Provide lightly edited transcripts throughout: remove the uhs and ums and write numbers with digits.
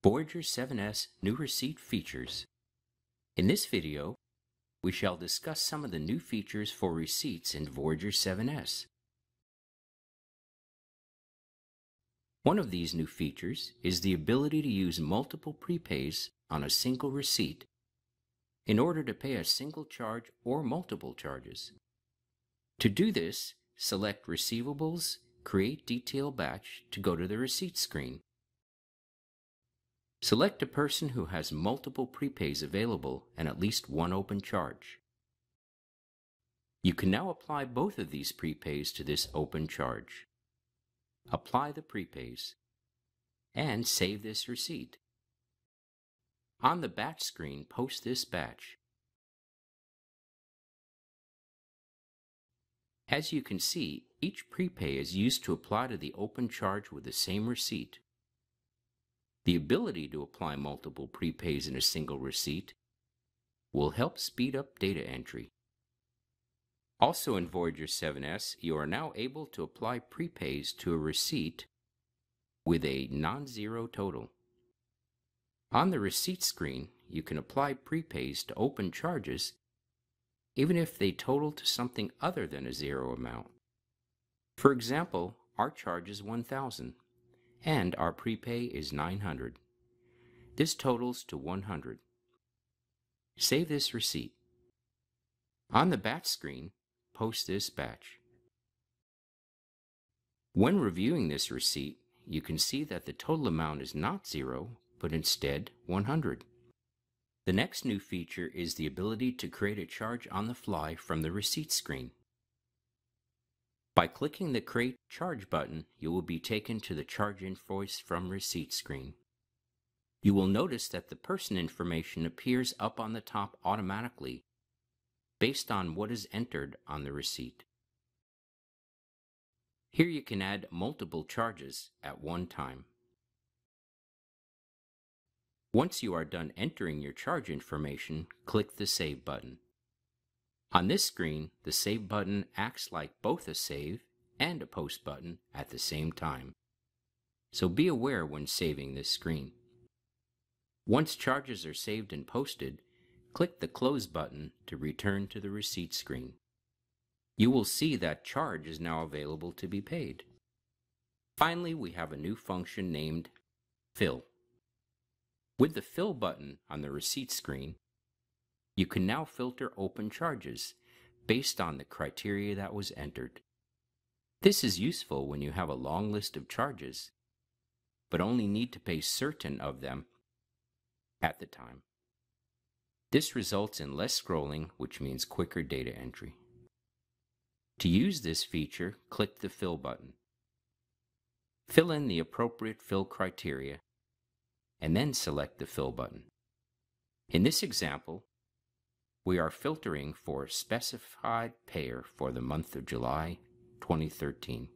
Voyager 7S New Receipt Features. In this video, we shall discuss some of the new features for receipts in Voyager 7S. One of these new features is the ability to use multiple prepays on a single receipt in order to pay a single charge or multiple charges. To do this, select Receivables, Create Detail Batch to go to the receipt screen. Select a person who has multiple prepays available and at least one open charge. You can now apply both of these prepays to this open charge. Apply the prepays and save this receipt. On the batch screen, post this batch. As you can see, each prepay is used to apply to the open charge with the same receipt. The ability to apply multiple prepays in a single receipt will help speed up data entry. Also in Voyager 7S, you are now able to apply prepays to a receipt with a non-zero total. On the receipt screen, you can apply prepays to open charges even if they total to something other than a zero amount. For example, our charge is $1,000 and our prepay is $900. This totals to $100. Save this receipt. On the batch screen, post this batch. When reviewing this receipt, you can see that the total amount is not zero, but instead 100. The next new feature is the ability to create a charge on the fly from the receipt screen. By clicking the Create Charge button, you will be taken to the Charge Invoice from Receipt screen. You will notice that the person information appears up on the top automatically based on what is entered on the receipt. Here you can add multiple charges at one time. Once you are done entering your charge information, click the Save button. On this screen, the Save button acts like both a Save and a Post button at the same time. So be aware when saving this screen. Once charges are saved and posted, click the Close button to return to the receipt screen. You will see that charge is now available to be paid. Finally, we have a new function named Fill. With the Fill button on the receipt screen, you can now filter open charges based on the criteria that was entered. This is useful when you have a long list of charges, but only need to pay certain of them at the time. This results in less scrolling, which means quicker data entry. To use this feature, click the Fill button. Fill in the appropriate fill criteria, and then select the Fill button. In this example, we are filtering for specified payer for the month of July 2013.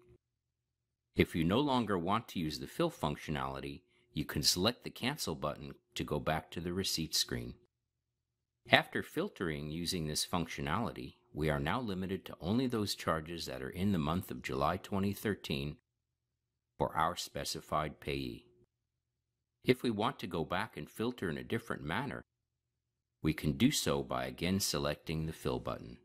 If you no longer want to use the Fill functionality, you can select the Cancel button to go back to the receipt screen. After filtering using this functionality, we are now limited to only those charges that are in the month of July 2013 for our specified payee. If we want to go back and filter in a different manner, we can do so by again selecting the Fill button.